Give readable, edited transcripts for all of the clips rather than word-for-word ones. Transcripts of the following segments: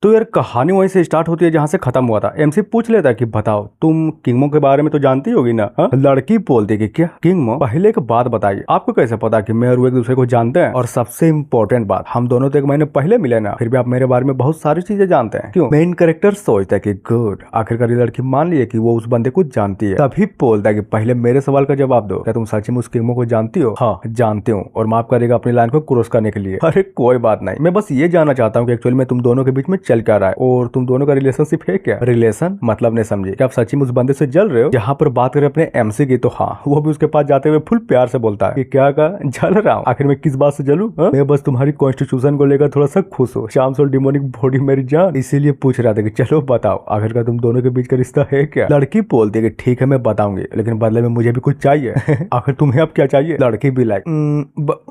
तो यार कहानी वहीं से स्टार्ट होती है जहाँ से खत्म हुआ था। एमसी पूछ लेता है कि बताओ तुम किंगमो के बारे में तो जानती होगी ना। लड़की बोलती कि क्या किंगमो, पहले एक बात बताइए, आपको कैसे पता कि मैं और वो एक दूसरे को जानते हैं? और सबसे इम्पोर्टेंट बात, हम दोनों तो 1 महीने पहले मिले ना, फिर भी आप मेरे बारे में बहुत सारी चीजें जानते हैं, क्यों? मेन कैरेक्टर सोचता है कि गुड, आखिरकार ये लड़की मान ली है कि वो उस बंदे को जानती है। तभी बोलता है कि पहले मेरे सवाल का जवाब दो, क्या तुम सच में उस किंगमो को जानती हो? हाँ जानती हूँ, और माफ करेगा अपनी लाइन को क्रॉस करने के लिए। अरे कोई बात नहीं, मैं बस ये जानना चाहता हूँ कि एक्चुअली में तुम दोनों के बीच में चल क्या रहा है, और तुम दोनों का रिलेशनशिप है क्या? रिलेशन मतलब नहीं समझे, क्या आप सच्ची में उस बंदे से जल रहे हो? जहाँ पर बात करें अपने एमसी की, तो हाँ वो भी उसके पास जाते हुए फुल प्यार से बोलता है कि क्या कहा, जल रहा हूँ? आखिर मैं किस बात से जलूं? मैं बस तुम्हारी कॉन्स्टिट्यूशन को लेकर थोड़ा सा खुश हूँ, शाम सोल डिमोनिक बॉडी मेरी जान, इसीलिए पूछ रहा था कि चलो बताओ आखिरकार तुम दोनों के बीच का रिश्ता है क्या? लड़की बोलती है कि ठीक है मैं बताऊंगी, लेकिन बदले में मुझे भी कुछ चाहिए। आखिर तुम्हें अब क्या चाहिए? लड़की भी लाइक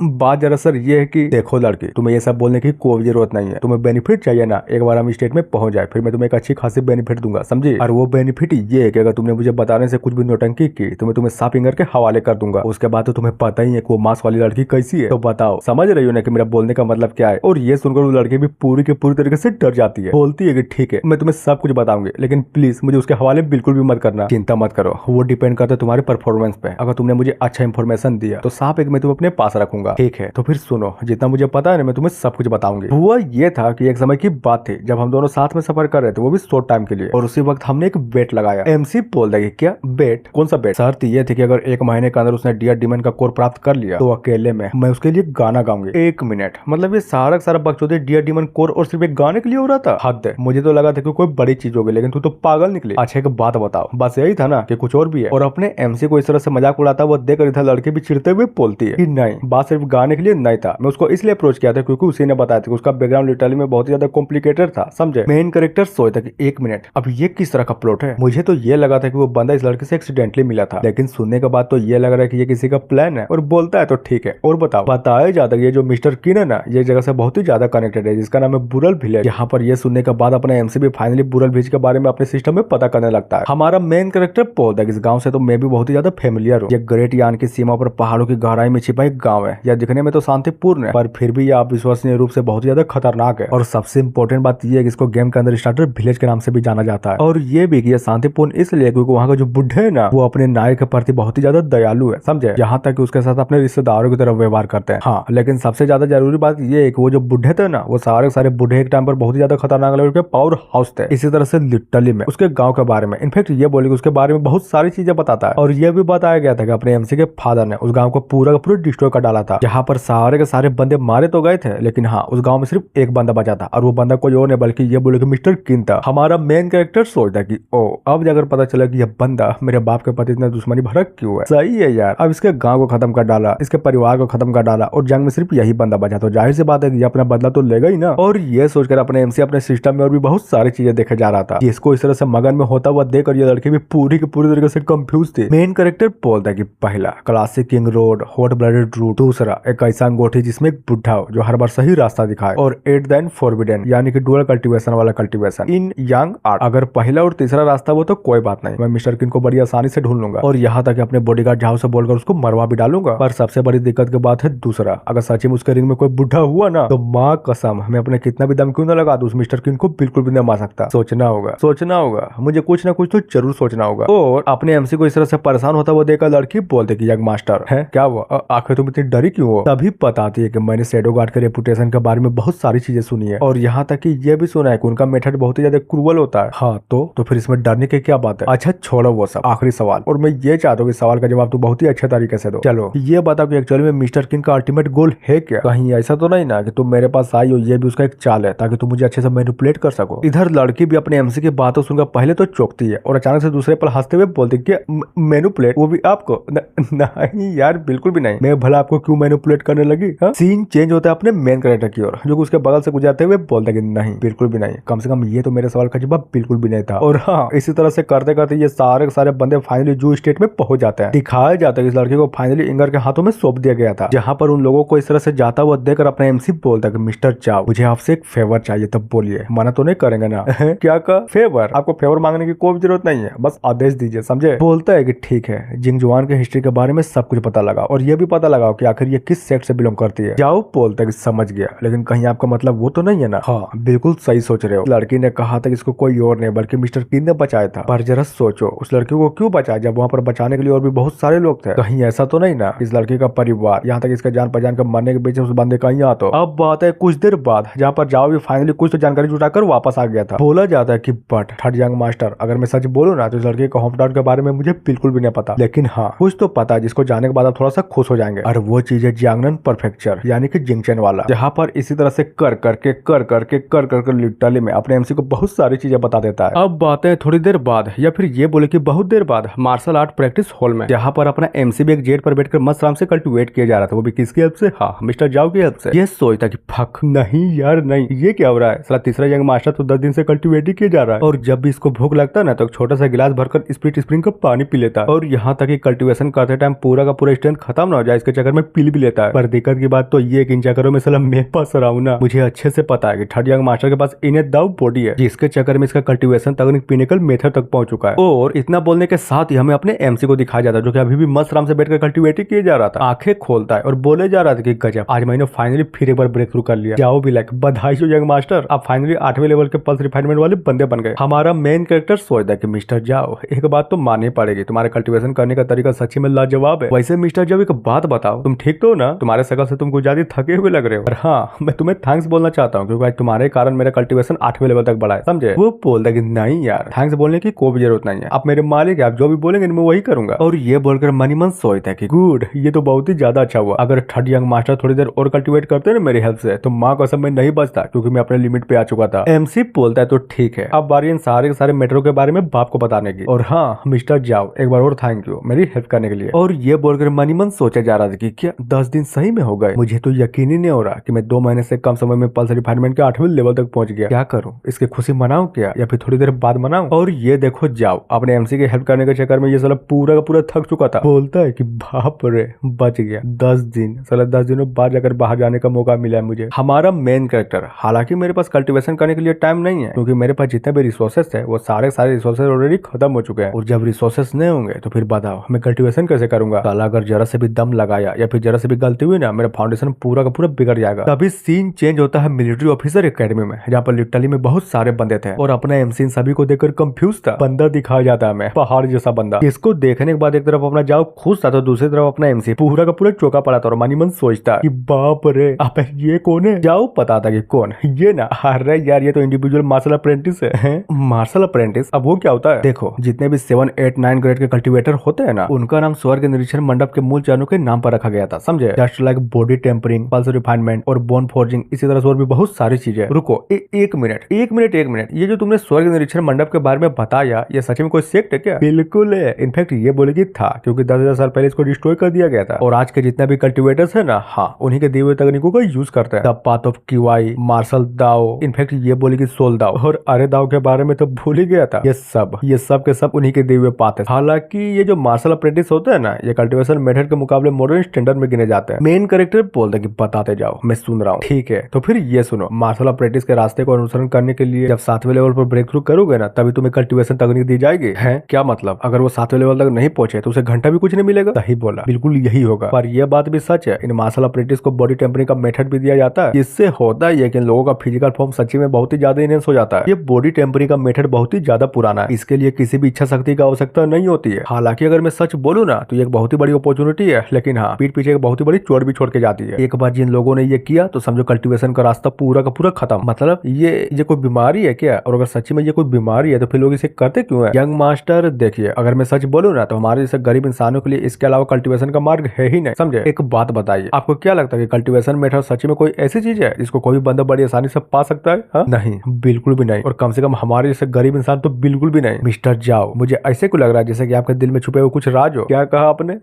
बात दरअसल ये है कि देखो लड़की, तुम्हें ये सब बोलने की कोई जरूरत नहीं है, तुम्हें बेनिफिट चाहिए ना, एक बार हम स्टेट में पहुंच जाए फिर मैं तुम्हें एक अच्छी खासी बेनिफिट दूंगा, समझी? और वो बेनिफिट ये है कि अगर तुमने मुझे बताने से कुछ भी नौटंकी की तो मैं तुम्हें सांप फिंगर के हवाले कर दूंगा। उसके बाद तो तुम्हें पता ही है कि वो मांस वाली लड़की कैसी है, तो बताओ समझ रही हो ना कि मेरा बोलने का मतलब क्या है? और ये सुनकर वो लड़की भी पूरी के पूरी तरीके से डर जाती है, बोलती है कि ठीक है मैं तुम्हें सब कुछ बताऊंगी, लेकिन प्लीज मुझे उसके हवाले बिल्कुल भी मत करना, चिंता मत करो, वो डिपेंड करता है तुम्हारे परफॉर्मेंस पे। अगर तुमने मुझे अच्छा इन्फॉर्मेशन दिया तो सांप एक मैं तुम्हें अपने पास रखूंगा, ठीक है? तो फिर सुनो, जितना मुझे पता है ना मैं तुम्हें सब कुछ बताऊंगी। हुआ ये था कि एक समय की बात थी जब हम दोनों साथ में सफर कर रहे थे, वो भी शॉर्ट टाइम के लिए, और उसी वक्त हमने एक बेट लगाया। एमसी बोल रहा है क्या बेट? कौन सा बेट? शर्त ये थी कि अगर 1 महीने के अंदर उसने डियर डिमन का कोर प्राप्त कर लिया तो अकेले में मैं उसके लिए गाना गाऊंगी 1 मिनट। मतलब ये सारा सारा बकचोदी डियर डिमन कोर और सिर्फ एक गाने के लिए हो रहा था? हद है, मुझे तो लगा था कि कोई बड़ी चीज होगी, लेकिन तू तो पागल निकली। अच्छा एक बात बताओ, बस यही था ना कि कुछ और भी है? और अपने एमसी को इस तरह से मजाक उड़ाता वो देख रही था, लड़के भी चिढ़ते हुए बोलती है कि नहीं, बात सिर्फ गाने के लिए नहीं था, मैं उसको इसलिए अप्रोच किया था क्योंकि उसी ने बताया था कि उसका बैकग्राउंड लिटरली में बहुत ज्यादा कॉम्प्लिकेटेड था, समझे? मेन कैरेक्टर सोचता कि 1 मिनट, अब ये किस तरह का प्लॉट है? मुझे तो ये लगा था कि वो बंदा इस लड़के से एक्सीडेंटली मिला था, लेकिन सुनने के बाद तो ये लग रहा है कि ये किसी का प्लान है। और बोलता है तो ठीक है, और बताओ। बताया जाता है ये जो मिस्टर किन है ना, ये जगह से बहुत ही ज्यादा कनेक्टेड है, जिसका नाम है बुरल विलेज। यहाँ पर ये सुनने के बाद अपना एमसी भी फाइनली बुरल विलेज के बारे में अपने सिस्टम में पता करने लगता है। हमारा मेन कैरेक्टर बोलता है कि इस गाँव से तो मैं भी बहुत ही ज्यादा फेमिलियर हूँ, ये ग्रेट यान की सीमा पर पहाड़ों की गहराई में छिपा एक गाँव है, यह दिखने में तो शांतिपूर्ण है, पर फिर भी यह अविश्वसनीय रूप से बहुत ही ज्यादा खतरनाक है। और सबसे इंपॉर्टेंट बात यह है कि इसको गेम के अंदर स्टार्टर विलेज के नाम से भी जाना जाता है, और ये भी कि यह शांतिपूर्ण इसलिए क्योंकि वहाँ का जो बुढ़े है ना, वो अपने नायक के प्रति बहुत ही ज्यादा दयालु है, समझे? यहाँ तक कि उसके साथ अपने रिश्तेदारों की तरफ व्यवहार करते हैं। हाँ लेकिन सबसे ज्यादा जरूरी बात ये है कि वो जो बुढ़े थे ना, वो सारे सारे बुढ़े एक टाइम पर बहुत ही ज्यादा खतरनाक लेवल के पावर हाउस थे। इसी तरह से लिटरली में उसके गांव के बारे में, इनफैक्ट ये बोले कि उसके बारे में बहुत सारी चीजें बताता है। और ये भी बताया गया था कि अपने एमसी के फादर ने उस गांव को पूरा का पूरा डिस्ट्रॉय कर डाला था, जहाँ पर सारे के सारे बंदे मारे तो गए थे, लेकिन हाँ उस गांव में सिर्फ एक बंदा बचा था, और वो बंदा कोई और नहीं बल्कि ये बोले कि मिस्टर किन था। हमारा मेन कैरेक्टर सोचता कि ओ अब जाकर पता चला कि यह बंदा मेरे बाप के प्रति इतना दुश्मनी भड़क क्यों है। सही है यार, अब इसके गांव को खत्म कर डाला, इसके परिवार को खत्म कर डाला, और जंग में सिर्फ यही बंदा बचा, तो जाहिर सी बात है कि ये अपना बदला तो लेगा ही ना। और ये सोचकर अपने एमसी अपने सिस्टम में और भी बहुत सारी चीजें देखे जा रहा था, जिसको इस तरह से मगन में होता हुआ देखकर ये लड़की भी पूरी की पूरी तरीके से कंफ्यूज थी। मेन कैरेक्टर बोलता है कि पहला classic king road hot blooded route, दूसरा एक ऐसा अंगूठी जिसमें एक बुढ़ा हो जो हर बार सही रास्ता दिखाए, और एट द एंड फॉरबिडन यानी कि डुअल कल्टीवेशन वाला कल्टीवेशन इन यंग आर्ट। अगर पहला और तीसरा रास्ता वो तो कोई बात नहीं, मैं मिस्टर किन को बड़ी आसानी से ढूंढ लूंगा, और यहाँ तक अपने बॉडीगार्ड झाव से बोलकर उसको मरवा भी डालूंगा। पर सबसे बड़ी दिक्कत की बात है दूसरा, अगर सच में उसके रिंग में कोई बुढ़ा हुआ ना, तो माँ कसम मैं अपने कितना भी दम क्यों ना लगा दूं, उस मिस्टर किन को बिल्कुल भी नहीं मार सकता। सोचना होगा मुझे कुछ ना कुछ तो जरूर सोचना होगा। और अपने एमसी को इस तरह से परेशान होता हुआ देखकर लड़की बोलते कि यंग मास्टर है क्या हुआ, आखिर तुम इतनी डरी क्यों हो? तभी बताती है कि मैंने शैडो गार्ड के रेपुटेशन के बारे में बहुत सारी चीजें सुनी है, और यहाँ तक कि ये भी सुना है कि उनका मेथड बहुत ही ज्यादा क्रूअल होता है। हाँ तो फिर इसमें डरने की क्या बात है? अच्छा छोड़ो वो सब, आखिरी सवाल, और मैं ये चाहता हूँ कि सवाल का जवाब तू बहुत ही अच्छे तरीके से दो। चलो ये बताओ कि एक्चुअली में मिस्टर किन का अल्टीमेट गोल है क्या? कहीं ऐसा तो नहीं ना कि तुम मेरे पास आई हो, ये भी उसका एक चाल है ताकि तुम मुझे अच्छे से मैनिपुलेट कर सको। इधर लड़की भी अपने एमसी की बातों सुनकर पहले तो चौंकती है, और अचानक से दूसरे पल हंसते हुए बोलती है कि मैनिपुलेट, वो भी आपको? नहीं यार बिल्कुल भी नहीं, मैं भला आपको क्यों मैनिपुलेट करने लगी? सीन चेंज होता है अपने मेन कैरेक्टर की ओर, जो उसके बगल से गुजरते हुए बोलता है कि नहीं बिल्कुल भी नहीं, कम से कम ये तो मेरे सवाल का जवाब बिल्कुल भी नहीं था। और हाँ इसी तरह से करते करते ये सारे के सारे बंदे फाइनली जू स्टेट में पहुंच जाते हैं। दिखाया जाता है कि इस लड़के को फाइनली इंगर के हाथों में सौंप दिया गया था, जहां पर उन लोगों को इस तरह से जाता हुआ देखकर अपना एमसी बोलता है कि मिस्टर चाव मुझे आपसे एक फेवर चाहिए, तब बोलिए, मना तो नहीं करेंगे ना? क्या का फेवर? आपको फेवर मांगने की कोई जरूरत नहीं है, बस आदेश दीजिए, समझे? बोलता है कि ठीक है, जिंगजुआन के हिस्ट्री के बारे में सब कुछ पता लगा, और ये भी पता लगाओ कि आखिर ये किस सेक्ट से बिलोंग करती है। जाओ बोलता है कि समझ गया, लेकिन कहीं आपका मतलब वो तो नहीं है ना? हाँ बिल्कुल बिल्कुल सही सोच रहे हो। लड़की ने कहा था कि इसको कोई और नहीं बल्कि मिस्टर किंग ने बचाया था। पर जरा सोचो उस लड़की को क्यों बचाया जब वहाँ पर बचाने के लिए और भी बहुत सारे लोग थे। कहीं ऐसा तो नहीं ना इस लड़की का परिवार यहाँ तक इसके जान पहचान के मरने के बीच उस बंदे का यहाँ तो। अब बात है कुछ देर बाद जहाँ पर जाओ भी फाइनली कुछ तो जानकारी जुटाकर वापस आ गया था। बोला जाता है कि बट थर्ड यंग मास्टर अगर मैं सच बोलूं ना तो इस लड़के के होम टाउन के बारे में मुझे बिल्कुल भी नहीं पता, लेकिन हाँ कुछ तो पता है जिसको जाने के बाद आप थोड़ा सा खुश हो जाएंगे। और वो चीज है जियांगनन प्रीफेक्चर यानी कि जिंगचेन वाला, जहाँ पर इसी तरह से कर करके लिटरली में अपने एमसी को बहुत सारी चीजें बता देता है। अब बातें थोड़ी देर बाद या फिर ये बोले कि बहुत देर बाद मार्शल आर्ट प्रैक्टिस हॉल में, जहाँ पर अपना एमसी भी एक जेट पर बैठकर मस्त आराम से कल्टिवेट किया जा रहा था, वो भी किसकी हेल्प से? हाँ मिस्टर जाओ की हेल्प से। ये सोचता कि फक नहीं यार नहीं ये क्या हो रहा है, साला तीसरा यंग मास्टर तो 10 दिन से कल्टिवेट ही किया जा रहा है। और जब भी इसको भूख लगता है ना तो छोटा सा गिलास भरकर स्प्रिट स्प्रिंग का पानी पी लेता है। और यहाँ तक कि कल्टिवेशन करते टाइम पूरा का पूरा स्ट्रेंथ खत्म ना हो जाए इसके चक्कर में पी भी लेता है। पर दिक्कत की बात तो ये कि इन चक्करों में साला मैं पास रहा हूँ ना, मुझे अच्छे से पता है कि थर्ड यंग मास्टर के पास इन्हें दाव बॉडी है जिसके चक्कर में इसका कल्टिवेशन तकनीक पिनेकल मेथड तक पहुंच चुका है। और इतना बोलने के साथ ही हमें अपने एमसी को दिखाया जाता है जो कि अभी भी मस्त आराम से बैठकर कल्टिवेट किया जा रहा था। आंखें खोलता है और बोले जा रहा था कि गजब आज मैंने फाइनली फिर एक बार ब्रेक थ्रू कर लिया। जाओ भी लाइक बधाई हो यंग मास्टर, आप फाइनली 8वें लेवल के पल्स रिफाइनमेंट वाले बंदे बन गए। हमारा मेन कैरेक्टर सोचता है कि मिस्टर जाओ एक बात तो माननी पड़ेगी, तुम्हारे कल्टिवेशन करने का तरीका सच्ची में लाजवाब है। वैसे मिस्टर जाओ एक बात बताओ, तुम ठीक तो ना? तुम्हारे शकल से तुम कुछ ज्यादा थके हुए लग रहे हो। और हाँ मैं तुम्हें थैंक्स बोलना चाहता हूँ क्योंकि आज तुम्हारे कारण मेरा कल्टिवेशन 8वें लेवल तक बढ़ा है, समझे? वो बोलता है कि नहीं यार थैंक्स बोलने की कोई भी जरूरत नहीं है, आप मेरे मालिक आप जो भी बोलेंगे मैं वही करूंगा। और ये बोलकर मनी मन सोचता है कि गुड ये तो बहुत ही ज्यादा अच्छा हुआ, अगर थर्ड यंग मास्टर थोड़ी देर और कल्टिवेट करते ना मेरी हेल्प से तो माँ कसम में नहीं बचता क्योंकि मैं अपने लिमिट पे आ चुका था। एमसी बोलता है तो ठीक है अब बारी इन सारे के सारे मैटरों के बारे में बाप को बताने की। और हाँ मिस्टर जाओ एक बार और थैंक यू मेरी हेल्प करने के लिए। और ये बोलकर मनी मन सोचा जा रहा था कि क्या 10 दिन सही में हो गए? मुझे तो यकीन ही नहीं हो रहा कि मैं 2 महीने से कम समय में पल्स रिफाइनमेंट के 8वें लेवल तक पहुंच गया। क्या करूं, इसकी खुशी मनाऊं क्या या फिर थोड़ी देर बाद मनाऊं? और ये देखो जाओ अपने एमसी की हेल्प करने के चक्कर में ये साला पूरा का पूरा थक चुका था। बोलता है कि बाप रे बच गया 10 दिन, साला 10 दिनों बाद जाकर बाहर जाने का मौका मिला है मुझे। हमारा मेन कैरेक्टर, हालांकि मेरे पास कल्टिवेशन करने के लिए टाइम नहीं है क्योंकि मेरे पास जितने भी रिसोर्सेस है वो सारे रिसोर्सेस ऑलरेडी खत्म हो चुके हैं। और जब रिसोर्सेस नहीं होंगे तो फिर बताओ मैं कल्टिवेशन कैसे करूंगा? साला अगर जरा से भी दम लगाया या फिर जरा से भी गलती हुई ना मेरा फाउंडेशन पूरा का पूरा बिगड़ जाएगा। तभी सीन चेंज होता है मिलिट्री ऑफिसर एकेडमी में जहाँ पर लिटरली में बहुत सारे बंदे थे और अपना एमसी सभी को देखकर कंफ्यूज था। बंदा दिखाया जाता है हमें पहाड़ जैसा बंदा, इसको देखने के बाद एक तरफ अपना जाओ खुश था तो दूसरी तरफ अपना एमसी पूरा का पूरा चौका पड़ा था। और मनी मन सोचता कि बाप रे अब ये कौन है? जाओ पता था कि कौन ये ना। अरे यार ये तो इंडिविजुअल मार्शल अप्रेंटिस है। मार्शल अप्रेंटिस अब वो क्या होता है? देखो जितने भी 7, 8, 9 ग्रेड के कल्टिवेटर होते हैं ना उनका नाम स्वर्ग निरीक्षण मंडप के मूल चरणों के नाम पर रखा गया था, समझे? Just like body tempering, pulse refinement और बोन फोर्जिंग, इसी तरह से और भी बहुत सारी चीजें। रुको एक मिनट ये जो तुमने स्वर्ग निरीक्षण मंडप के बारे में बताया ये सच में कोई सेक्ट है क्या? बिल्कुल है, इनफैक्ट ये बोलेगी था क्योंकि 10,000 साल पहले इसको डिस्ट्रॉय कर दिया गया था और आज के जितने भी कल्टिवेटर्स है ना हाँ उन्हीं के दिए हुए तकनीकों का यूज करते हैं। द पाथ ऑफ किवाई, मार्शल दाओ, इनफैक्ट ये बोलेगी सोल दाओ और अरे दाओ के बारे में तो भूल ही गया था। ये सब के सब उन्हीं के दिए हुए पाथ है। हालांकि ये जो मार्शल अप्रेंटिस होते हैं ना ये कल्टिवेशन मेथड के मुकाबले मॉडर्न स्टैंडर्ड में गिने जाते हैं। मेन कैरेक्टर बोलते कि बताते जाओ मैं सुन रहा हूँ। ठीक है तो फिर ये सुनो, मार्शल अप्रेंटिस के रास्ते को अनुसरण करने के लिए जब 7वें लेवल पर ब्रेक थ्रू करोगे ना तभी तुम्हें कल्टिवेशन तकनीक दी जाएगी। है क्या मतलब? अगर वो 7वें लेवल तक नहीं पहुंचे तो उसे घंटा भी कुछ नहीं मिलेगा? सही बोला, बिल्कुल यही होगा। पर यह बात भी सच है, इन मार्शल अप्रेंटिस को बॉडी टेम्परिंग का मेथड भी दिया जाता है। इससे होता है कि इन लोगों का फिजिकल फॉर्म सच्ची में बहुत ही ज्यादा इनहेंस हो जाता है। ये बॉडी टेम्परिंग का मेथड बहुत ही ज्यादा पुराना है, इसके लिए किसी भी इच्छा शक्ति की आवश्यकता नहीं होती है। हालांकि अगर मैं सच बोलूं ना तो ये एक बहुत ही बड़ी अपॉर्चुनिटी है, लेकिन हाँ पीठ पीछे एक बहुत ही बड़ी चोट भी छोड़ के जाती है। एक बार जिन लोगों ने ये किया तो समझो कल्टिवेशन का रास्ता पूरा का पूरा खत्म। मतलब ये कोई बीमारी है क्या? और अगर सच्ची में ये कोई बीमारी है तो फिर लोग इसे करते क्यों है? यंग मास्टर देखिए अगर मैं सच बोलूं ना तो हमारे जैसे गरीब इंसानों के लिए इसके अलावा कल्टिवेशन का मार्ग है ही नहीं, समझे? एक बात बताइए, आपको क्या लगता है कि कल्टिवेशन मेथड सच्ची में कोई ऐसी चीज है जिसको कोई बंदा बड़ी आसानी से पा सकता है? हा? नहीं, बिल्कुल भी नहीं, और कम से कम हमारे जैसे गरीब इंसान तो बिल्कुल भी नहीं। मिस्टर जाओ मुझे ऐसे क्यों लग रहा है जैसे कि आपके दिल में छुपे हुए कुछ राज हो। क्या कहा आपने?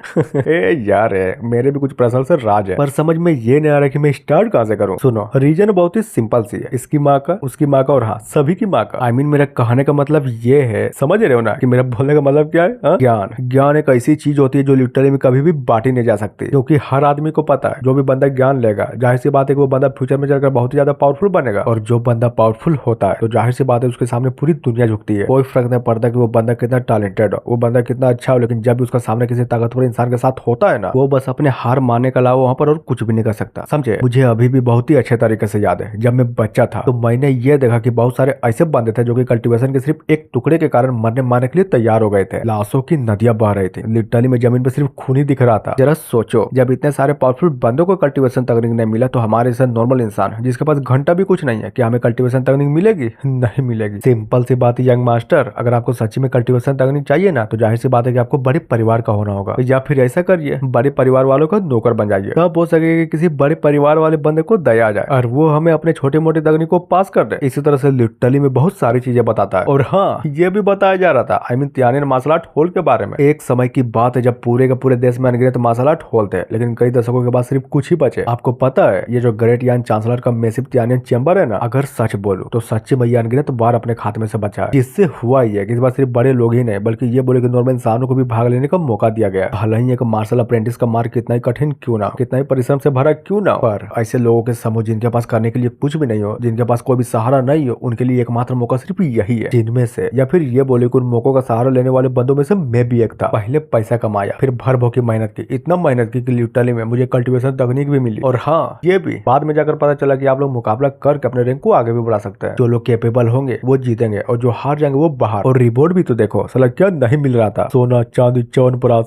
ए यार मेरे भी कुछ पर्सनल से राज है पर समझ में ये नहीं आ रहा कि मैं स्टार्ट कहां से करूं। सुनो रीजन बहुत ही सिंपल सी है, इसकी माँ का, उसकी माँ का और हाँ सभी की माँ का। मेरा कहने का मतलब ये है, समझ रहे हो ना कि मेरा बोलने का मतलब क्या है? ज्ञान एक ऐसी चीज होती है जो लिटरली में कभी भी बांटी नहीं जा सकती, क्योंकि हर आदमी को पता है जो भी बंदा ज्ञान लेगा जाहिर सी बात है कि वो बंदा फ्यूचर में चलकर बहुत ही ज्यादा पावरफुल बनेगा, और जो बंदा पावरफुल होता है तो जाहिर सी बात है उसके सामने पूरी दुनिया झुकती है। कोई फर्क नहीं पड़ता कि वो बंदा कितना टैलेंटेड हो, वो बंदा कितना अच्छा हो, लेकिन जब भी उसका सामने किसी ताकतवर इंसान के साथ होता है ना वो बस अपने हार मानने के अलावा वहां पर और कुछ भी नहीं कर सकता, समझे? मुझे अभी भी बहुत ही अच्छे तरीके से याद है जब मैं बच्चा था तो मैंने ये देखा कि बहुत सारे ऐसे बंदे थे जो कि कल्टीवेशन के सिर्फ एक टुकड़े के कारण मरने मारने के लिए तैयार हो गए थे। लाशों की नदियां बह रही थी, लिटरली में जमीन पे सिर्फ खून ही दिख रहा था। जरा सोचो, जब इतने सारे पावरफुल बंदों को कल्टीवेशन तकनीक नहीं मिला तो हमारे जैसे नॉर्मल इंसान जिसके पास घंटा भी कुछ नहीं है, क्या हमें कल्टीवेशन तकनीक मिलेगी? नहीं मिलेगी। सिंपल सी बात है यंग मास्टर, अगर आपको सच्ची में कल्टीवेशन तकनीक चाहिए ना तो जाहिर सी बात है कि आपको बड़े परिवार का होना होगा, या फिर ऐसा करिए बड़े परिवार वालों का नौकर बन जाइए। तब हो सके किसी बड़े परिवार वाले बंदे को दया आ जाए और वो हमें अपने छोटे मोटे तकनीक को पास कर दे। इसी तरह से लिटरली में बहुत सारी चीजें बताता है। और हाँ, ये भी बताया जा रहा था तियानवे मार्शल आर्ट हॉल के बारे में। एक समय की बात है जब पूरे के पूरे देश में अनगिनत मार्शल आर्ट हॉल थे, लेकिन कई दशकों के बाद सिर्फ कुछ ही बचे। आपको पता है ये जो ग्रेट यान चांसलर का मैसिव तियानवे चैम्बर है ना, अगर सच बोलूं तो सच्ची में ये अनगिनत बार अपने खात्मे से बचा है। जिससे हुआ ये कि इस बार सिर्फ बड़े लोग ही नहीं बल्कि ये बोले कि नॉर्मल इंसानों को भी भाग लेने का मौका दिया गया। हालांकि एक मार्शल अप्रेंटिस का मार्ग कितना ही कठिन क्यों ना, कितना ही परिश्रम से भरा क्यों ना, पर ऐसे लोगों के समूह जिनके पास करने के लिए कुछ भी नहीं हो, जिनके पास कोई भी सहारा नहीं हो, उनके लिए एकमात्र मौका सिर्फ यही है। जिनमें से या फिर ये बोले कि उन मौकों का सहारा लेने वाले बंदों में से मैं भी एक था। पहले पैसा कमाया, फिर भर भर की मेहनत की, इतना मेहनत की कि लिटरली में मुझे कल्टीवेशन तकनीक भी मिली। और हाँ, ये भी बाद में जाकर पता चला कि आप लोग मुकाबला करके अपने रैंक को आगे भी बढ़ा सकते हैं। जो लोग कैपेबल होंगे वो जीतेंगे और जो हार जाएंगे वो बाहर। और रिवॉर्ड भी तो देखो साला क्या नहीं मिल रहा था, सोना चांदी च्यवनप्राश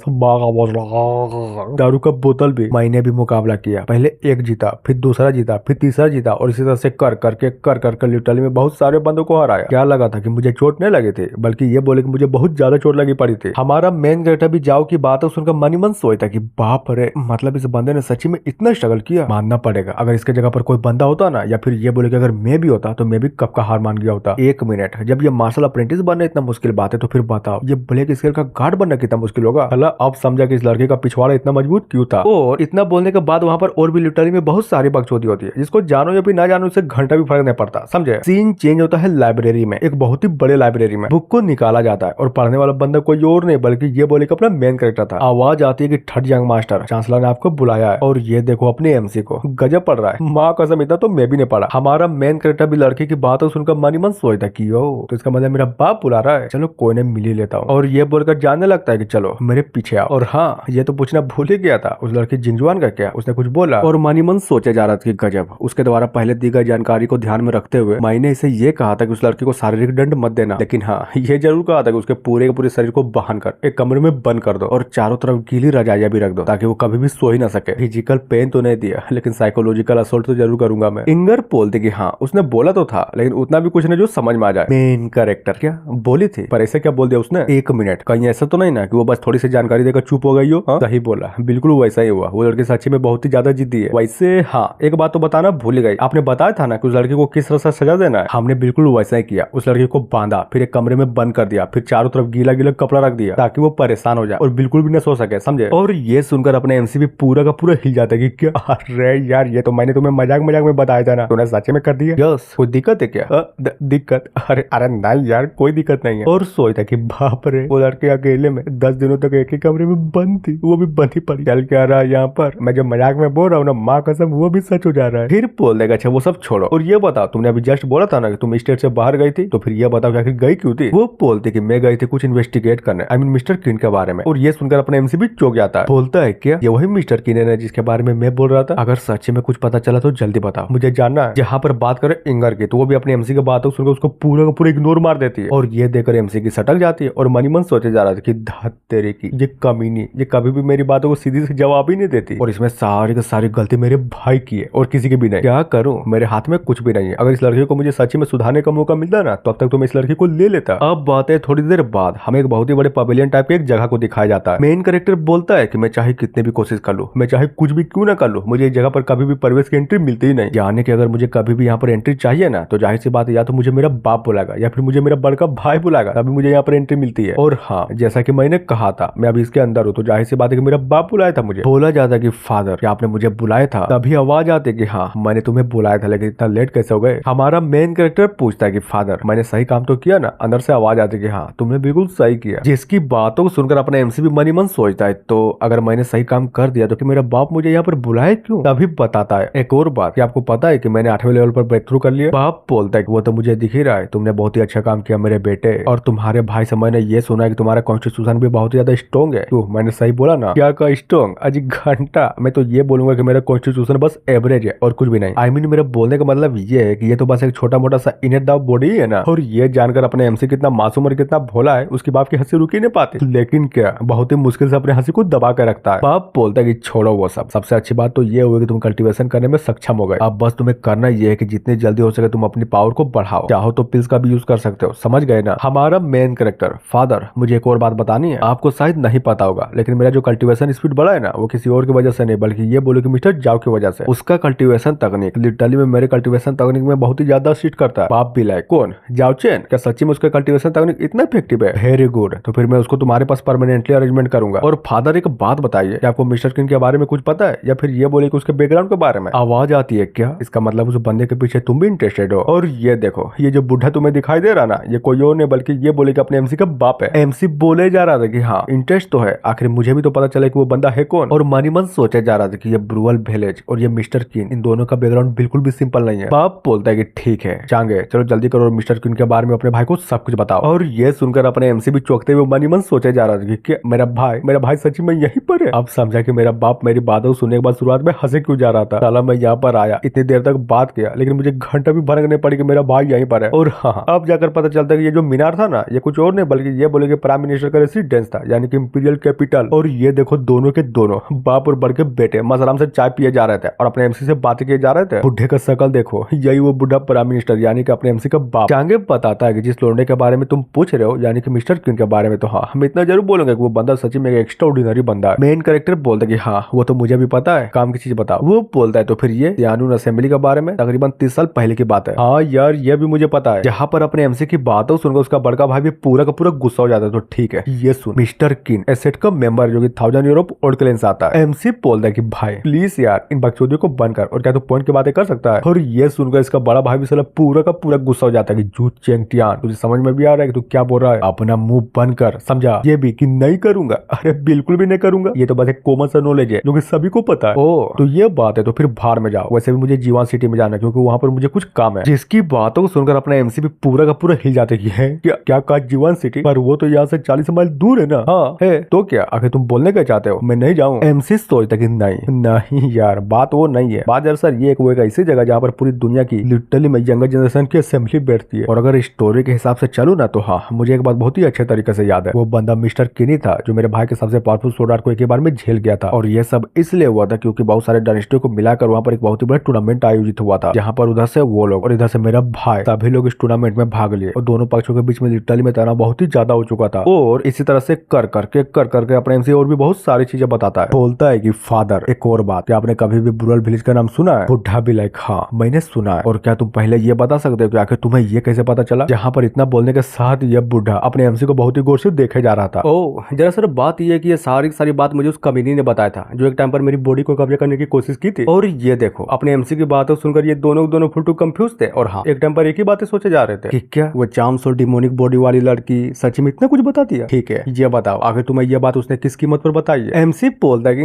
दारू का बोतल भी। मैंने भी मुकाबला किया, पहले एक जीता, फिर दूसरा जीता, फिर तीसरा जीता और इसी तरह से कर करके लिटरली में बहुत सारे बंदों को हराया। क्या लगा था कि मुझे चोट नहीं लगी थी, बल्कि ये बोले कि मुझे बहुत ज्यादा चोट लगी पड़ी थी। हमारा मेन कैरेक्टर भी जाओ की बात सुनकर मन ही मन सोचता कि बाप रे, मतलब इस बंदे ने सच्ची में इतना स्ट्रगल किया। मानना पड़ेगा, अगर इसके जगह पर कोई बंदा होता ना, या फिर ये बोले कि अगर मैं भी होता तो मैं भी कब का हार मान गया होता। एक मिनट, जब ये मार्शल अप्रेंटिस बनना इतना मुश्किल बात है तो फिर बताओ ये ब्लैक स्केल का गार्ड बनना कितना मुश्किल होगा। अब समझा कि इस लड़के का पिछवाड़ा इतना मजबूत क्यों था। और इतना बोलने के बाद वहां पर और भी लिटरली में बहुत सारी बकचोदी होती है, जिसको जानो या फिर ना जानो उससे घंटा भी फर्क नहीं पड़ता। समझे? सीन चेंज होता है लाइब्रेरी में, एक बहुत ही बड़े लाइब्रेरी में। बुक को निकाला जाता है और पढ़ने वाला बंदा कोई और नहीं बल्कि ये बोले कि अपना मेन कैरेक्टर था। आवाज आती है कि थर्ड यंग मास्टर, चांसलर ने आपको बुलाया है। और ये देखो अपने एमसी को, गजब पढ़ रहा है। माँ कसम इतना तो मैं भी नहीं पढ़ा। हमारा मेन कैरेक्टर भी लड़के की बातों सुनकर मन ही मन सोचता कि यो तो इसका मतलब मेरा बाप बुला रहा है, चलो कोई नहीं मिल ही लेता हूँ। और ये बोलकर जानने लगता है कि चलो मेरे पीछे आओ। और हाँ, ये तो पूछना भूल ही गया था, उस लड़की जिंगजुआन का क्या, उसने कुछ बोला? और मन ही मन सोचे जा रहा था कि गजब। उसके द्वारा पहले दी गई जानकारी को ध्यान में रखते हुए मैंने इसे ये कहा था कि उस लड़की को शारीरिक दंड मत देना, लेकिन हाँ ये जरूर कहा था कि उसके पूरे के पूरे शरीर को बांध कर एक कमरे में बंद कर दो और चारों तरफ गीली रजाइयां भी रख दो ताकि वो कभी भी सो ही ना सके। फिजिकल पेन तो नहीं दिया, लेकिन साइकोलॉजिकल असोल्ट तो जरूर करूंगा मैं। इंगर बोलते कि हाँ उसने बोला तो था, लेकिन उतना भी कुछ नहीं जो समझ में आ जाए। मेन कैरेक्टर क्या बोली थी, पर ऐसे क्या बोल दिया उसने? एक मिनट, कहीं ऐसा तो नहीं ना कि वो बस थोड़ी सी जानकारी देकर चुप हो गई हो? हाँ सही बोला, बिल्कुल वैसा ही हुआ। वो लड़की सच्ची में बहुत ही ज्यादा जिद्दी है। वैसे हाँ, एक बात तो बताना भूल गई, आपने बताया था ना कि उस लड़की को किस तरह से सजा देना है। हमने बिल्कुल वैसा ही किया। उस लड़की को बांधा, फिर एक कमरे में बंद कर दिया, फिर चारों तरफ गीला गीला कपड़ा रख दिया ताकि वो परेशान हो जाए और बिल्कुल भी न सो सके। समझे? और ये सुनकर अपने एमसी भी पूरा का पूरा हिल जाता है कि क्या, अरे यार ये तो मैंने तुम्हें मजाक मजाक में बताया था ना, तूने सच में कर दिया। यस, कोई दिक्कत है क्या? दिक्कत? अरे अरे नहीं यार कोई दिक्कत नहीं है। और सोचता कि बाप रे, वो लड़के अकेले में 10 दिनों तक एक ही कमरे में बंद थी, वो भी बंद ही पड़ी। चल क्या रहा है यहाँ पर, मैं जो मजाक में बोल रहा हूँ ना, माँ कसम वो भी सच हो जा रहा है। फिर बोल देगा अच्छा वो सब छोड़ो और ये बताओ, तुमने अभी जस्ट बोला था ना कि तुम स्टेट से बाहर गई थी, तो फिर ये बताओ कि आखिर गई क्यों थी? वो बोलते कि मैं गई थी कुछ इन्वेस्टिगेट करने, आई मीन मिस्टर किन के बारे में। और ये सुनकर अपने एमसी भी चौंक जाता है। बोलता है क्या ये वही मिस्टर किन है जिसके बारे में मैं बोल रहा था? अगर सच में कुछ पता चला तो जल्दी बताओ, मुझे जानना है। जहाँ पर बात करे इंगर की, तो वो भी अपने एमसी की बातों सुनकर उसको पूरा का पूरा इग्नोर मार देती है। और ये देखकर एमसी की सटक जाती है और मनी मन सोचे जा रहा था कि धात तेरे की, ये कमीनी, ये कभी भी मेरी बातों को सीधी से जवाब ही नहीं देती और इसमें सारी की सारी गलती मेरे भाई की है और किसी की भी नहीं। क्या करूं, मेरे हाथ में कुछ भी नहीं है। अगर इस लड़की को मुझे सच्ची में सुधारने का मौका मिलता ना, तो अब तक तो मैं इस लड़की को ले लेता। अब बात है थोड़ी देर बाद हमें एक बहुत ही बड़े पवेलियन टाइप की एक जगह को दिखाया जाता है। मेन कैरेक्टर बोलता है कि मैं चाहे कितने भी कोशिश कर लूं, मैं चाहे कुछ भी क्यों ना कर लूं, मुझे इस जगह पर कभी भी प्रवेश की एंट्री मिलती ही नहीं। यानी कि अगर मुझे कभी भी यहाँ पर एंट्री चाहिए ना, तो जाहिर सी बात है या तो मुझे मेरा बाप बुलाएगा या फिर मुझे मेरा बड़का भाई बुलाएगा, तभी मुझे यहाँ पर एंट्री मिलती है। और हाँ, जैसा कि मैंने कहा था, मैं अभी इसके अंदर हूँ, तो जाहिर सी बात है कि मेरा बाप बुलाया था मुझे। बोला जाता कि फादर क्या आपने मुझे बुलाया था? तभी आवाज आती कि हाँ मैंने तुम्हें बुलाया था, लेकिन इतना लेट कैसे हो गए? हमारा मेन कैरेक्टर पूछता है कि फादर मैंने सही काम तो किया ना? अंदर से आवाज आती कि हाँ तुमने बिल्कुल सही किया। जिसकी बातों को सुनकर अपना एमसी भी मनी मन सोचता है, तो अगर मैंने सही काम कर दिया तो कि मेरा बाप मुझे यहाँ पर बुलाए क्यों? तभी बताता है एक और बात कि आपको पता है कि मैंने 8वें लेवल पर ब्रेक थ्रू कर लिया। बाप बोलता है कि वो तो मुझे दिख ही रहा है, तुमने बहुत ही अच्छा काम किया मेरे बेटे। और तुम्हारे भाई से मैंने ये सुना है कि तुम्हारा कॉन्स्टिट्यूशन भी बहुत ज्यादा स्ट्रॉन्ग है। तो मैंने सही बोला ना? क्या का स्ट्रॉन्ग? अजी घंटा, मैं तो ये बोलूंगा कि मेरा कॉन्स्टिट्यूशन बस एवरेज है और कुछ भी नहीं। आई मीन मेरा बोलने का मतलब मतलब ये है कि ये तो बस एक छोटा मोटा सा इनर दाव बॉडी है ना। और ये जानकर अपने एमसी कितना मासूम और कितना भोला है, उसकी बाप की हंसी रुकी नहीं पाती, लेकिन क्या बहुत ही मुश्किल से अपने हंसी को दबा कर रखता है। बाप बोलता है कि छोड़ो वो सब, सबसे अच्छी बात तो ये हुई कि तुम कल्टीवेशन करने में सक्षम हो गए। अब बस तुम्हें करना ये है कि जितनी जल्दी हो सके तुम अपनी पावर को बढ़ाओ, चाहो तो पिल्स का भी यूज कर सकते हो, समझ गए ना। हमारा मेन कैरेक्टर फादर, मुझे एक और बात बतानी है, आपको शायद नहीं पता होगा लेकिन मेरा जो कल्टीवेशन स्पीड बढ़ा है ना, वो किसी और की वजह से नहीं बल्कि ये बोलो कि मिस्टर जाओ की वजह से। उसका कल्टीवेशन तकनीक लिटरली में मेरे कल्टीवेशन तकनीक में बहुत ही ज्यादा सीट करता है। बाप भी लाइक कौन जाओ चेन, क्या सच्ची में उसका कल्टीवेशन तकनीक इतना इफेक्टिव है? वेरी गुड, तो फिर मैं उसको तुम्हारे पास परमानेंटली अरेंजमेंट करूंगा। और फादर एक बात बताइए, क्या आपको मिस्टर किंग के बारे में कुछ पता है या फिर ये बोले कि उसके बैकग्राउंड के बारे में? आवाज आती है क्या? इसका मतलब उस बंदे के पीछे तुम भी इंटरेस्टेड हो। और ये देखो, ये जो बुढ़ा तुम्हें दिखाई दे रहा ना, ये कोई और नहीं बल्कि ये बोले कि अपने एमसी का बाप है। एमसी बोले जा रहा था कि हाँ इंटरेस्ट तो है, आखिर मुझे भी तो पता चला कि वो बंदा है कौन। और मनी मन सोचे जा रहा था कि ये ब्रूअल विलेज और ये मिस्टर किंग, इन दोनों का बैकग्राउंड बिल्कुल भी सिंपल नहीं है। बाप बोलता है कि ठीक है चांगे, चलो जल्दी करो, मिस्टर किंग के बारे में अपने भाई को सब कुछ बताओ। और ये सुनकर अपने एमसी भी चौंकते हुए मनी मन सोचे जा रहा था कि मेरा भाई सच्ची में यहीं पर है। अब समझा कि मेरा बाप मेरी बातों सुनने के बाद शुरुआत में हंसे क्यों जा रहा था। साला मैं यहाँ पर आया, इतनी देर तक बात किया, लेकिन मुझे घंटा भी भरक नहीं पड़ी कि मेरा भाई यहीं पर है। और हाँ, अब जाकर पता चलता है कि ये जो मीनार था ना, ये कुछ और नहीं बल्कि ये बोले कि प्राइम मिनिस्टर का रेसिडेंस था, यानी कि इंपीरियल कैपिटल। और ये देखो दोनों के दोनों बाप और बड़ के बेटे मस्त आराम से चाय पिए जा रहे थे और अपने एमसी से बातें किए जा रहे थे। बुढ़े का शकल देखो, यही वो बुढ़ा प्राइम मिनिस्टर यानी कि अपने एमसी का बाप। चांगे बताता है कि जिस लौंडे के बारे में तुम पूछ रहे हो यानी कि मिस्टर किंग के बारे में, तो हाँ हम इतना जरूर बोलेंगे कि वो बंदा सच्ची में एक एक्स्ट्रा ऑर्डिनरी बंदा है। मेन कैरेक्टर बोलता है कि हाँ वो तो मुझे भी पता है, काम की चीज बताओ। वो बोलता है तो फिर ये यानून असेंबली के बारे में तकरीबन 30 साल पहले की बात है। हाँ यार ये भी मुझे पता है। जहाँ पर अपने एमसी की बातों सुनकर उसका बड़का भाई भी पूरा का पूरा गुस्सा हो जाता है। तो ठीक है ये सुन, मिस्टर किंग एसेट का मेंबर जो कि 1000 यूरो ओल्ड क्लेंस आता है। एमसी बोलता है कि भाई प्लीज यार इन बकचोदियों को बंद कर, और क्या तो पॉइंट की बातें कर सकता है। और ये सुनकर इसका बड़ा भाई भी साला पूरा का पूरा गुस्सा हो जाता है कि झूठ चेंगटियान, तुझे समझ में भी आ रहा है कि तू क्या बोल रहा है? अपना मुंह बंद कर, समझा? ये भी कि नहीं करूंगा, अरे बिल्कुल भी नहीं करूंगा, ये तो बस एक कॉमन सा नॉलेज है जो कि सभी को पता है। ओ तो ये बात है, तो फिर बाहर में जाओ। वैसे भी मुझे जीवान सिटी में जाना है क्योंकि वहां पर मुझे कुछ काम है। जिसकी बातों को सुनकर अपना एमसी भी पूरा का पूरा हिल जाते है क्या कहा जीवान सिटी? पर वो तो यहाँ से 40 माइल दूर है ना। हाँ है तो क्या, आखिर तुम बोलने क्या चाहते हो? मैं नहीं जाऊँ? एमसी सोचता कि नहीं यार बात वो नहीं है। बात दरअसल ये वो एक ऐसी जगह जहाँ पर पूरी दुनिया की लिटरली में यंगर जनरेशन की असेंबली बैठती है। और अगर स्टोरी के हिसाब से चलूँ ना तो हाँ मुझे एक बात बहुत ही अच्छे तरीके से याद है। वो बंदा मिस्टर किनी था जो मेरे भाई के सबसे पावरफुल सोल्डर को एक ही बार में झेल गया था। और ये सब इसलिए हुआ था क्योंकि बहुत सारे डायनेस्टी को मिलाकर वहाँ पर एक बहुत ही बड़ा टूर्नामेंट आयोजित हुआ था, जहाँ पर उधर से वो लोग और इधर से मेरा भाई सभी लोग इस टूर्नामेंट में भाग लिए। और दोनों पक्षों के बीच में लिटरली में तनाव बहुत ही ज्यादा हो चुका था। और इसी तरह से कर करके अपने एमसी और भी बहुत सारी चीजें बताता है। बोलता है कि फादर एक और बात, क्या आपने कभी भी ब्रूअल विलेज का नाम सुना है? बुढ़ा भी लाइक हाँ मैंने सुना है। और क्या तुम पहले ये बता सकते हो कि आखिर तुम्हें ये कैसे पता चला? जहाँ पर इतना बोलने के साथ ये बुढ़ा अपने एमसी को बहुत ही गौर से देखे जा रहा था। ओह दरअसल बात यह है कि ये सारी बात मुझे उस कमीनी ने बताया था जो एक टाइम पर मेरी बॉडी को कब्जा करने की कोशिश की थी। और ये देखो अपने एमसी की बातें सुनकर ये दोनों फुल टू कंफ्यूज थे। और हाँ एक टाइम पर एक ही बातें सोचे जा रहे थे कि क्या वो चार्म्स और डिमोनिक बॉडी वाली लड़की सच में इतना कुछ बता दिया? ठीक है ये बताओ आखिर तुम्हें ये बात उसने किस कीमत पर बताई है? एमसी बोलता है कि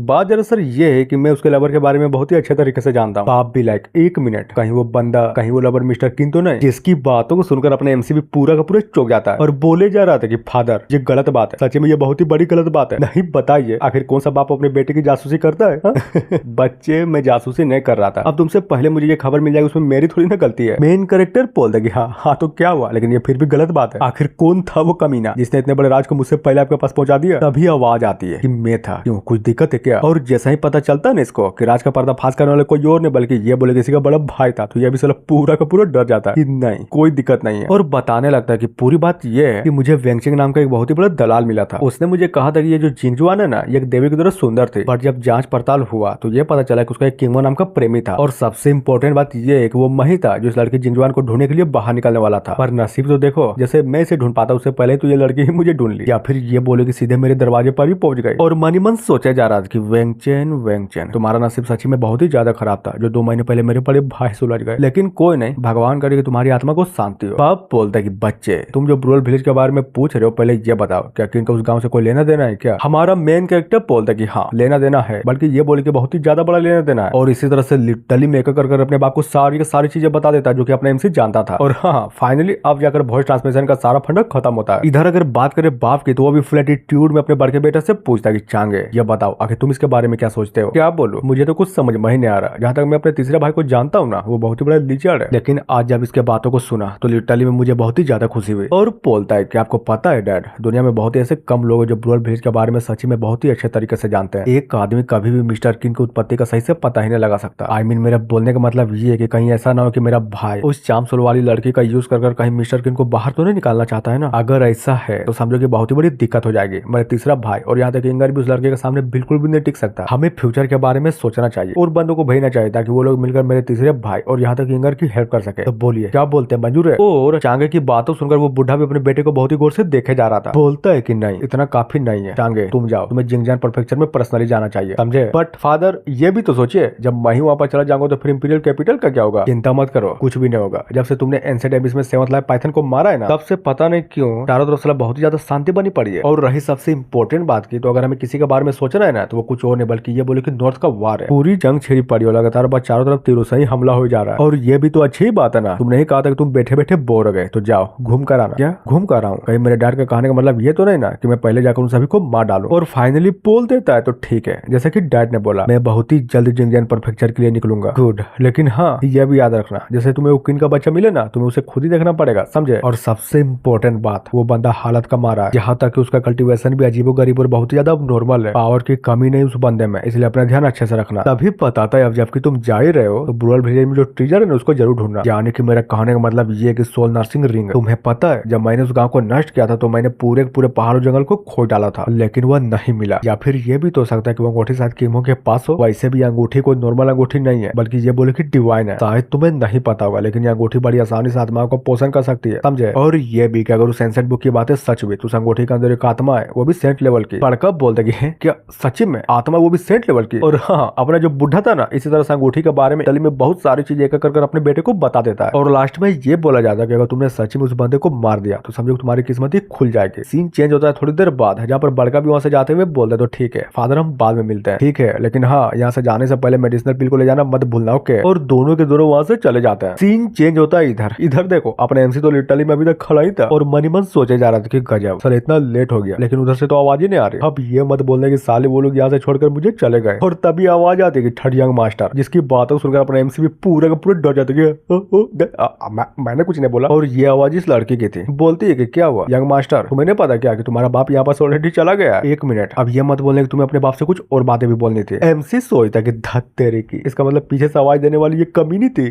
बात दरअसल ये है कि मैं उसके लवर के बारे में बहुत ही अच्छे तरीके से जानता हूँ। आप भी लाइक एक मिनट, कहीं वो बंदा कहीं वो लवर मिस्टर किंग तो नहीं? जिसकी बातों को सुनकर अपने एमसी भी पूरा का पूरा चौंक जाता है और बोले जा रहा था कि फादर ये गलत बात है, सच में ये बहुत ही बड़ी गलत बात है। नहीं बताइए आखिर कौन सा बाप अपने बेटे की जासूसी करता है? बच्चे मैं जासूसी नहीं कर रहा था, अब तुमसे पहले मुझे ये खबर मिल जाएगी उसमें मेरी थोड़ी ना गलती है। मेन कैरेक्टर बोलता है कि हाँ तो क्या हुआ, लेकिन ये फिर भी गलत बात है। आखिर कौन था वो कमीना जिसने इतने बड़े राज को मुझसे पहले आपके पास पहुंचा दिया? तभी आवाज आती है कि मैं था। क्यों कुछ दिक्कत है क्या? और जैसा ही पता चलता है ना इसको कि राज का पर्दाफाश करने वाले कोई और नहीं बल्कि ये बोले किसी का बड़ा भाई था, तो ये भी साला पूरा का पूरा डर जाता है कि नहीं कोई दिक्कत नहीं है। और बताने लगता है कि पूरी बात ये है कि मुझे वेंगचिंग नाम का एक बहुत ही बड़ा दलाल मिला था। उसने मुझे कहा था कि ये जो जिंगजुआन है ना ये एक देवी की तरह सुंदर थी, बट जब जांच पड़ताल हुआ तो ये पता चला कि उसका एक किंगमो नाम का प्रेमी था। और सबसे इम्पोर्टेंट बात ये है कि वो वही था जो इस लड़की जिंगजुआन को ढूंढने के लिए बाहर निकलने वाला था। पर नसीब तो देखो, जैसे मैं इसे ढूंढ पाता उससे पहले तो ये लड़की ही मुझे ढूंढ ली, या फिर ये बोले कि सीधे मेरे दरवाजे पर ही पहुंच गई। और मनी मन सोचा जा रहा था कि वेंगचेन तुम्हारा नसीब सच्ची में बहुत ही ज्यादा खराब था जो 2 महीने पहले मेरे बड़े भाई से उलझ गए। लेकिन कोई नहीं, भगवान करे कि तुम्हारी आत्मा को शांति हो। बाप बोलता है कि बच्चे तुम जो ब्रूअल विलेज के बारे में पूछ रहे हो पहले ये बताओ क्या किंग का उस गांव से कोई लेना देना है क्या? हमारा मेन कैरेक्टर बोलता है कि हाँ लेना देना है, बल्कि ये बोले कि बहुत ही ज्यादा बड़ा लेना देना है। और इसी तरह से लिटरली मेकअप कर अपने बाप को सारी चीजें बता देता है जो कि अपने एमसी जानता था। और हाँ फाइनली अब जाकर वॉइस ट्रांसमिशन का सारा फंडा खत्म होता है। इधर अगर बात करें बाप की तो वो भी फुल एटीट्यूड में अपने बड़के बेटे से पूछता है कि चांगे ये बताओ आखिर तुम इसके बारे में क्या सोचते हो? क्या बोलूं, मुझे तो कुछ समझ में ही नहीं आ रहा। जहाँ तक मैं अपने तीसरे भाई को जानता हूँ ना वो बहुत ही बड़ा लीचड़ है, लेकिन आज जब इसके बातों को सुना तो लिटरली में मुझे बहुत ही ज्यादा खुशी हुई। और बोलता है कि आपको पता है डैड, दुनिया में बहुत ही ऐसे कम लोग हैं जो ब्रूअल ब्रिज के बारे में सच्ची में बहुत ही अच्छे तरीके से जानते हैं। एक आदमी कभी भी मिस्टर किंग की उत्पत्ति का सही से पता ही नहीं लगा सकता। आई मीन मेरा बोलने का मतलब ये है कि कहीं ऐसा ना हो कि मेरा भाई उस चाम सोल वाली लड़की का यूज कर कहीं मिस्टर किंग को बाहर तो नहीं निकालना चाहता है ना। अगर ऐसा है तो समझो कि बहुत ही बड़ी दिक्कत हो जाएगी। मेरा तीसरा भाई और यहाँ तक इंगर भी उस लड़के के सामने बिल्कुल भी नहीं टिक सकता। हमें फ्यूचर के बारे में सोचना चाहिए और बंदों को भेजना चाहिए ताकि वो लोग मिलकर मेरे तीसरे भाई और यहाँ तक इंगर की हेल्प कर सके। तो बोलिए क्या बोलते हैं, मंजूर है? और चांगे की बातों सुनकर वो बुढ़ा भी अपने बेटे को बहुत ही गौर से देखे जा रहा था। बोलता है कि नहीं, इतना काफी नहीं है चांगे, तुम जाओ, तुम्हें जिंगजान परफेक्चर में पर्सनली जाना चाहिए, समझे? बट फादर ये भी तो सोचिए, जब मैं ही वहाँ पर चला जाऊंगा तो फिर इंपीरियल कैपिटल का क्या होगा? चिंता मत करो, कुछ भी नहीं होगा। जब से तुमने एंशिएंट एबिस में 7th लाइफ पाइथन को मारा है ना, तब से पता नहीं क्यों चारों तरफ से बहुत ही ज्यादा शांति बनी पड़ी है। और रही सबसे इंपॉर्टेंट बात की, तो अगर हमें किसी के बारे में सोचना है ना तो वो कुछ और नहीं बल्कि ये बोले कि नॉर्थ का वार है। पूरी जंग छिड़ी पड़ी और लगातार बस चारों तरफ तीरों से ही हमला हो जा रहा है। और ये भी तो अच्छी बात है ना, तुमने ही कहा था कि तुम बैठे बैठे बोर हो गए, तो जाओ घूम कर आना। क्या घूम कर आऊं? कहीं मेरे डैड का कहने का मतलब ये तो नहीं ना कि मैं पहले जाकर उन सभी को मार डालूं? और फाइनली बोल देता है तो ठीक है, जैसा कि डैड ने बोला, मैं बहुत ही जल्द जिंगजान परफेक्चर के लिए निकलूंगा। गुड, लेकिन हाँ यह भी याद रखना, जैसे तुम्हें उकिन का बच्चा मिले ना, तुम्हें उसे खुद ही देखना पड़ेगा, समझे? और सबसे इम्पोर्टेंट बात, वो बंदा हालत का मारा है, यहाँ तक कि उसका कल्टीवेशन भी अजीबो गरीब और बहुत ही ज्यादा नॉर्मल है। पावर की कमी नहीं उस बंदे में, इसलिए अपना ध्यान अच्छे से रखना। तभी बताता है अब जबकि तुम जा ही रहे हो तो ब्रूअल ब्रिज में जो ट्रेजर है ना उसको जरूर ढूंढना। यानी कि मेरा कहने का मतलब ये है कि सोल नर्सिंग रिंग, तुम्हें पता है जब मैंने उस गांव को नष्ट किया था तो मैंने पूरे पूरे पहाड़ और जंगल को खोज डाला था, लेकिन वह नहीं मिला। या फिर ये भी तो हो सकता है कि वो अंगूठी शायद किमो के पास हो। वैसे भी अंगूठी कोई नॉर्मल अंगूठी नहीं है, बल्कि ये बोले कि डिवाइन है। शायद तुम्हें नहीं पता होगा, लेकिन ये अंगूठी बड़ी आसानी से आत्माओं को पोषण कर सकती है, समझे? और ये भी कि अगर उस एंशिएंट बुक की बातें सच हुई तो उस अंगूठी के अंदर एक आत्मा है, वो भी सेंट लेवल की। पढ़कर बोल देगी क्या सच्ची में आत्मा वो भी सेंट लेवल की? और हाँ, अपना जो बुढ़ा था ना, इसी तरह से अंगूठी के बारे में में बहुत सारी चीजें एक कर अपने बेटे को बता देता है। और लास्ट में ये बोला जाता है कि अगर तुमने सच में उस बंदे को मार दिया तो समझो तुम्हारी किस्मत ही खुल जाएगी। सीन चेंज होता है थोड़ी देर बाद, जहाँ पर बड़का भी वहां से जाते हुए बोलते तो ठीक है फादर, हम बाद में मिलते हैं, ठीक है, लेकिन हाँ यहाँ से जाने से पहले मेडिसिनल पिल को ले जाना मत भूलना, ओके? और दोनों के दोनों वहां से चले जाते हैं। सीन चेंज होता है इधर। इधर देखो अपने एमसी तो लिटरली में अभी तक खड़ा ही था और मन ही मन सोचे जा रहा था कि गजब सर इतना लेट हो गया, लेकिन उधर से तो आवाज ही नहीं आ रही। अब ये मत बोलने की साले वो लोग यहाँ से छोड़कर मुझे चले गए। और तभी आवाज आती है कि थर्ड यंग मास्टर, जिसकी बातों सुनकर अपने एमसी भी पूरा का पूरा डर जाता है। मैंने कुछ नहीं बोला और ये आवाज इस लड़की की थी। बोलती है कि क्या हुआ यंग मास्टर, तुम्हें नहीं पता क्या कि तुम्हारा बाप यहाँ पास ऑलरेडी चला गया? एक मिनट, अब ये मत बोलने कि तुम्हें अपने बाप से कुछ और बातें भी बोलनी थी। एमसी सोचता कि धत तेरे की, इसका मतलब पीछे से आवाज देने वाली ये कमीनी थी।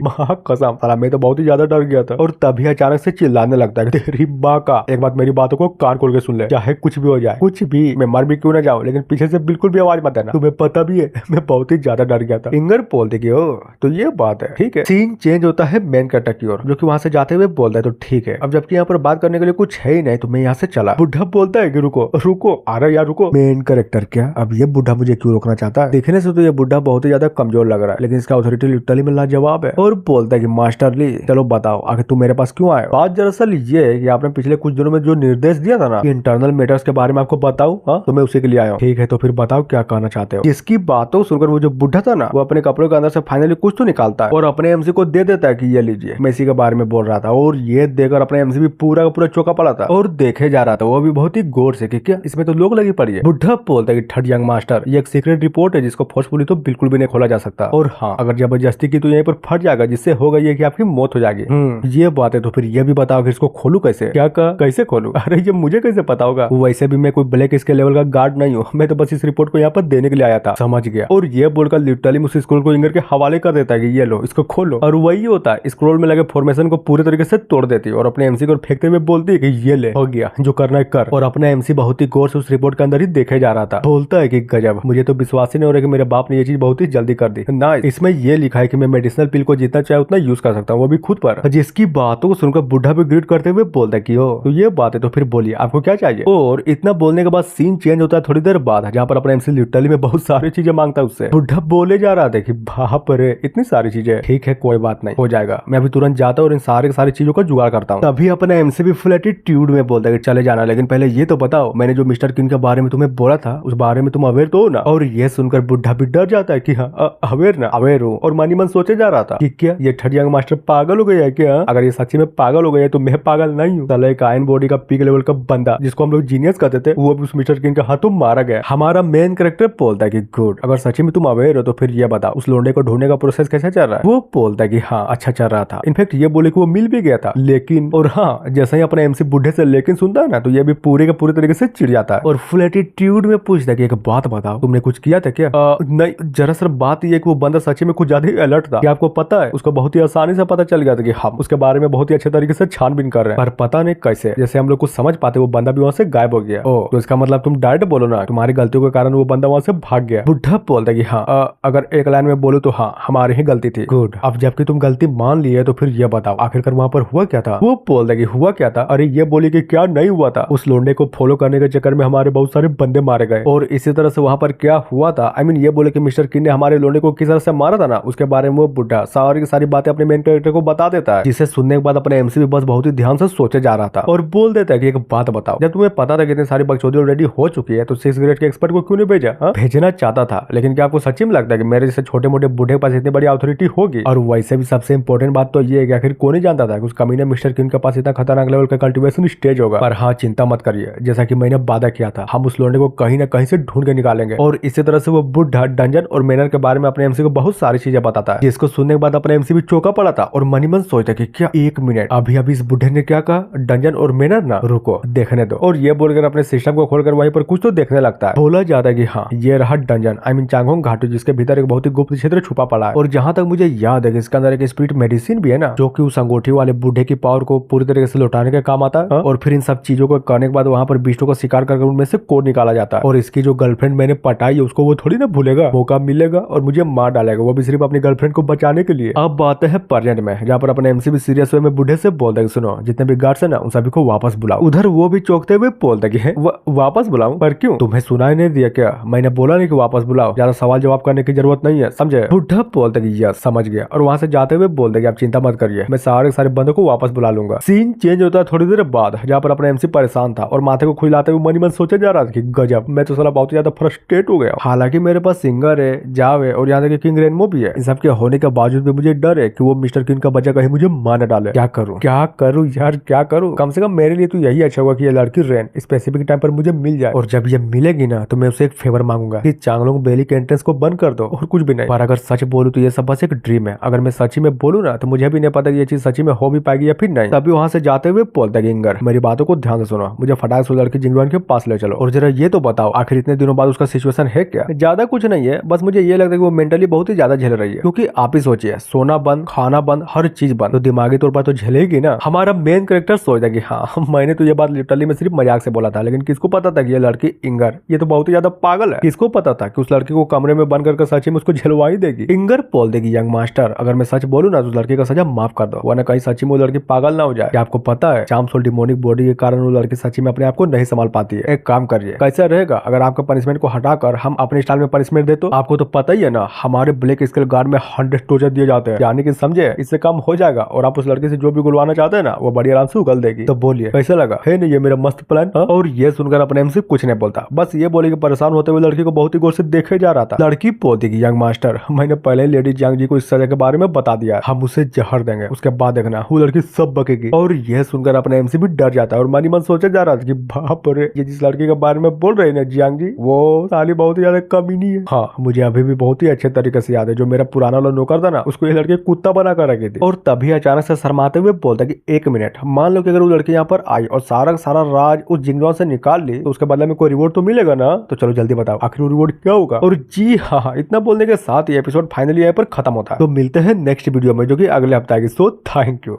कसम साला मैं तो बहुत ही ज्यादा डर गया था। और तभी अचानक से चिल्लाने लगता है तेरी माँ का, एक बात मेरी बातों को कान खोल के सुन ले, चाहे कुछ भी हो जाए, कुछ भी, मैं मर भी क्यों ना जाऊं, लेकिन पीछे से बिल्कुल भी आवाज मत देना। तुम्हें पता भी है मैं बहुत ही ज्यादा डर गया था। इंगर बोलते कि ओ तो ये बात है, ठीक है। सीन चेंज होता है मेन कैरेक्टर की ओर, जो कि वहां से जाते हुए बोलता है तो ठीक है, अब जबकि यहाँ पर बात करने के लिए कुछ है ही नहीं तो मैं यहाँ से चला। बुढ़ा बोलता है कि रुको रुको, आ रहा यार रुको। मेन कैरेक्टर क्या, अब ये बुढ़ा मुझे क्यों रोकना चाहता है? देखने से तो ये बुढ़ा बहुत ही ज्यादा कमजोर लग रहा है, लेकिन इसका अथॉरिटी लिटरली में लाजवाब है। और बोलता है कि मास्टर ली चलो बताओ आखिर तुम मेरे पास क्यों आए? बात दरअसल ये है कि आपने पिछले कुछ दिनों में जो निर्देश दिया था ना कि इंटरनल मैटर्स के बारे में आपको बताऊं, हाँ तो मैं उसी के लिए आया हूँ। ठीक है तो फिर बताओ क्या कहना चाहते हो? इसकी बातों सुनकर वो जो बुढ़ा था ना, वो अपने कपड़ों के अंदर से फाइनली कुछ तो निकालता है और अपने एमसी को दे देता है कि ये लीजिए, मैं इसी के बारे में बोल रहा था। और ये देकर अपने एमसी भी पूरा का पूरा चौंका पड़ा था और देखे जा रहा था वो भी बहुत ही गौर से कि क्या इसमें तो लोग लगी पड़ी है। बुढ़ा बोलता है कि थर्ड यंग मास्टर ये एक सीक्रेट रिपोर्ट है जिसको फोर्सफुली तो बिल्कुल भी नहीं खोला जा सकता, और हाँ अगर जबरदस्ती की तो यहीं पर फट जाएगा, जिससे होगा ये कि आपकी मौत हो जाएगी। ये बात है तो फिर ये भी बताओ कि इसको खोलू कैसे? क्या कहा कैसे खोलू? अरे ये मुझे कैसे पता होगा? वैसे भी मैं कोई ब्लैक स्केल लेवल का गार्ड नहीं हूँ, मैं तो बस इस रिपोर्ट को यहाँ पर देने के लिए आया था, समझ गया। और ये बोलकर लिटरली उस स्क्रोल को इंगर के हवाले कर देता है कि ये लो इसको खोलो, और वही होता है स्क्रोल में लगे फॉर्मेशन को पूरे तरीके से तोड़ देती है और अपने एमसी को फेंकते हुए बोलती है कि ये ले हो गया जो करना है कर। और अपना एमसी बहुत ही गौर से उस रिपोर्ट के अंदर ही देखे जा रहा था। बोलता है कि गजब, मुझे तो विश्वास ही नहीं हो रहा कि मेरे बाप ने ये चीज बहुत ही जल्दी कर दी ना। इसमें ये लिखा है कि मैं मेडिसिनल पिल को जितना चाहे उतना यूज कर सकता हूँ, वो भी खुद पर। जिसकी बातों को सुनकर बुढ़ा भी ग्रीट करते हुए बोलता है कि ओ तो ये बात है तो फिर बोलिए आपको क्या चाहिए? और इतना बोलने के बाद सीन चेंज होता है थोड़ी देर बाद, जहाँ पर अपना एमसी लिटरली में बहुत सारी चीजें मांगता है उससे। बुढ़ा बोले जा रहा था कि बाप रे इतनी सारी चीजें, ठीक है कोई बात नहीं हो जाएगा, मैं अभी तुरंत जाता हूँ और इन सारी चीजों का जुगाड़ करता हूँ। तभी अपना एमसी भी फुल एटीट्यूड में बोलता है कि चले जाना, लेकिन पहले ये तो बताओ मैंने जो मिस्टर किंग के बारे में तुम्हें बोला था उस बारे में तुम अवेयर तो हो ना? और ये सुनकर बुढ़ा भी डर जाता है कि हाँ अवेयर ना, अवेयर हूँ। और मनी मन सोचे जा रहा था कि क्या ये थर्ड यंग मास्टर पागल हो गया है क्या? अगर ये सच्ची में पागल हो गया है तो मैं पागल नहीं हूँ। साला एक आयरन बॉडी का पीक लेवल का बंदा जिसको हम लोग जीनियस कहते थे, वो भी उस मिस्टर किंग के हाथों मारा गया। हमारा मेन कैरेक्टर बोलता है कि गुड, अगर सच्ची में तुम अवेयर हो तो फिर ये बताओ उस लोंडे को ढूंढने का प्रोसेस कैसा चल रहा है? वो बोलता है कि हाँ अच्छा चल रहा था, इनफैक्ट ये बोले कि वो मिल भी गया था, लेकिन और हाँ जैसा ही अपने एमसी बुढ़े से लेकिन सुनता है ना तो ये भी पूरे के पूरे तरीके से चिढ़ जाता है और फुल एटीट्यूड में पूछता है कि एक बात बताओ, तुमने कुछ किया था क्या? नहीं, जरा सर बात ये कि वो बंदा सच्ची में कुछ ज्यादा ही अलर्ट था। क्या आपको पता है? उसको बहुत ही आसानी से पता चल गया था कि हम उसके बारे में बहुत ही अच्छे तरीके से छानबीन कर रहे हैं, पर पता नहीं कैसे, जैसे हम लोग कुछ समझ पाते वो बंदा भी वहां से गायब हो गया। ओ तो इसका मतलब तुम डायरेक्ट बोलो ना तुम्हारी गलतियों के कारण वो बंदा वहां से भाग गया। बुढ़ा बोलता है कि हाँ अगर एक लाइन में बोलूं तो हाँ हमारी ही गलती थी। गुड, अब जबकि तुम गलती मान ली है तो फिर ये बताओ आखिरकार वहां पर हुआ क्या था? वो बोलता है कि हुआ क्या था? अरे ये बोली कि क्या नहीं हुआ था, उस लोंडे को फॉलो करने के चक्कर में हमारे बहुत सारे बंदे मारे गए और इसी तरह से वहां पर क्या हुआ था, आई मीन ये बोले कि मिस्टर किन ने हमारे लोंडे को किस तरह से मारा था ना, उसके बारे में वो बुढ़ा सारी की सारी बातें अपने मेन कैरेक्टर को बता देता है, जिसे सुनने के बाद अपने एमसी भी बस बहुत ही ध्यान से सोचे जा रहा था और बोल देता है कि एक बात बताओ, जब तुम्हें पता था कि इतनी सारी बकचोदी ऑलरेडी हो चुकी है तो 6 ग्रेड के एक्सपर्ट को क्यों नहीं भेजा? भेजना चाहता था, लेकिन क्या आपको सच्ची में लगता है कि मेरे जैसे छोटे मोटे बूढ़े के पास इतनी बड़ी अथॉरिटी होगी? और वैसे भी सबसे इंपॉर्टेंट बात तो ये है कि आखिर कौन नहीं जानता था कि उस कमीने मिस्टर किन के पास इतना खतरनाक लेवल का कल्टीवेशन स्टेज होगा। पर हाँ चिंता मत करिए, जैसा कि मैंने वादा किया था हम उस लोंडे को कहीं ना कहीं से ढूंढ के निकालेंगे। और इसी तरह से वो बुढ़ा डंजन और मैनर के बारे में अपने एमसी को बहुत सारी चीजें बताता है, जिसको सुनने के बाद अपने एमसी भी चौंका पड़ा था और मनी मन सोचता कि क्या एक मिनट, अभी अभी इस बुढ़े ने क्या कहा? डंजन और मैनर ना, रुको देखने दो। और ये बोलकर अपने सिस्टम को खोलकर वहीं पर कुछ तो देखने लगता है। बोला जाता है कि हाँ ये रहा डंजन, आई मीन चांगहोंग घाटी, जिसके भीतर एक बहुत ही गुप्त क्षेत्र छुपा पड़ा है। और जहां तक मुझे याद है कि इसके अंदर एक स्पिरिट मेडिसिन भी है ना, जो कि उस अंगूठी वाले बूढ़े की पावर को पूरी तरीके से लौटाने के काम आता है। और फिर इन सब चीजों को करने के बाद वहां पर बिस्टों को शिकार कर उनमें से कोड निकाला जाता है। और इसकी जो गर्लफ्रेंड मैंने पटाई है उसको वो थोड़ी ना भूलेगा, मौका मिलेगा और मुझे मार डालेगा, वो भी सिर्फ अपनी गर्लफ्रेंड को बचाने के लिए। अब बात है प्रेजेंट में, जहाँ पर अपने एमसी भी सीरियस वे में बूढ़े से बोलता है सुनो जितने भी गार्ड्स है ना उन सभी को वापस बुलाओ। उधर वो भी चौंकते हुए बोलता है वापस बुलाऊं? पर क्यों, तुम्हें सुनाई नहीं दिया क्या? मैंने बोला नहीं कि वापस बुलाओ, ज्यादा सवाल जवाब करने की जरूरत नहीं है, समझे? बुढ़ा बोलता है यस समझ गया और वहां से जाते हुए बोलते कि आप चिंता मत करिए, मैं सारे बंदों को वापस बुला लूंगा। सीन चेंज होता है थोड़ी देर बाद, जहाँ पर अपना एमसी परेशान था और माथे को खुलाते हुए मनी मन सोचा जा रहा था कि गजब, मैं तो साला बहुत ज्यादा फ्रस्ट्रेट हो गया। हालांकि मेरे पास सिंगर है, जाव है और यहाँ तक किंग रेनबो भी है, इन सब के होने के बावजूद भी मुझे डर है कि वो मिस्टर किंग का बच्चा कहीं मुझे मार न डाले। क्या करूँ यार क्या करूँ? कम से कम मेरे लिए तो यही अच्छा होगा कि ये लड़की रेन स्पेसिफिक टाइम पर मुझे मिल जाए, और जब ये मिलेगी ना तो मैं उसे एक फेवर मांगूंगा कि चांगलोंग वैली के एंट्रेंस को बंद कर दो और कुछ भी नहीं। पर अगर सच बोलूं तो ये सब बस एक ड्रीम है, अगर मैं सच्ची में बोलूं ना तो मुझे भी नहीं पता कि ये चीज सच्ची में हो भी पाएगी या फिर नहीं। तभी वहां से जाते हुए बोलता है किंगर मेरी बातों को ध्यान से सुनो, मुझे फटाक से लड़की जिंगवान के पास ले चलो और जरा ये तो बताओ आखिर इतने दिनों बाद उसका सिचुएशन है क्या? ज्यादा कुछ नहीं है, बस मुझे ये लगता है कि वो मेंटली बहुत ही ज्यादा झेल रही है, क्योंकि आप ही सोचिए सोना बंद, खाना बंद, हर चीज बंद, तो दिमागी तौर पर तो झेलेगी ना। हमारा मेन कैरेक्टर सोचता है कि हाँ मैंने तो ये बात लिटरली में सिर्फ मजाक से बोला था, लेकिन किसको पता था कि ये लड़की इंगर ये तो बहुत ही ज्यादा पागल है। किसको पता था कि उस लड़की को कमरे में बंद करके सच्ची में उसको झेलवा ही देगी। इंगर बोल देगी यंग मास्टर अगर मैं सच बोलूं ना तो उस लड़की का सजा माफ कर दो, वरना कहीं सच्ची में वो लड़की पागल ना हो जाए। आपको पता है चार्म्स और डिमोनिक बॉडी के कारण वो लड़की सच्ची में अपने आप को नहीं संभाल पाती है। एक काम करिए, कैसा रहेगा अगर आपका पनिशमेंट को हटाकर हम अपने स्टाइल में पनिशमेंट दे? तो आपको तो पता ही है ना हमारे ब्लैक स्केल गार्ड में 100 टोचर दिए जाते हैं, यानी कि समझे इससे कम हो जाएगा और आप उस लड़की से जो भी गुलवाना चाहते हैं ना वो बड़ी आराम से उगल देगी। तो बोलिए कैसा लगा? है नहीं ये मेरा मस्त प्लान? और ये सुनकर अपने एमसी कुछ नहीं बोलता, बस ये बोले कि परेशान होते हुए लड़की को बहुत ही गौर से देखे जा रहा था। लड़की बोलती कि यंग मास्टर मैंने पहले लेडी जियांग जी को इस सजा के बारे में बता दिया, हम उसे जहर देंगे, उसके बाद देखना वो लड़की सब बकेगी। और ये सुनकर अपने एमसी भी डर जाता है और मनी मन सोचा जा रहा था कि बाप रे ये जिस लड़की के बारे में बोल रहे हैं जियांग जी वो साली बहुत ही ज्यादा कमीनी है। हाँ मुझे अभी भी बहुत ही अच्छे तरीके से याद है जो मेरा पुराना वाला नौकर था ना उसको ये लड़की कुत्ता बना कर रखी थी। और तभी अचानक से शर्माते हुए बोलता कि एक मिनट, मान लो कि अगर वो लड़की यहाँ पर आई और सारा सारा राज उस जिंगलॉन से निकाल ली तो उसके बदले में कोई रिवॉर्ड तो मिलेगा ना? तो चलो जल्दी बताओ आखिर वो रिवॉर्ड क्या होगा? और जी हाँ इतना बोलने के साथ ये एपिसोड फाइनली यहाँ पर खत्म होता है। तो मिलते हैं नेक्स्ट वीडियो में जो कि अगले हफ्ते आएगी। So thank you.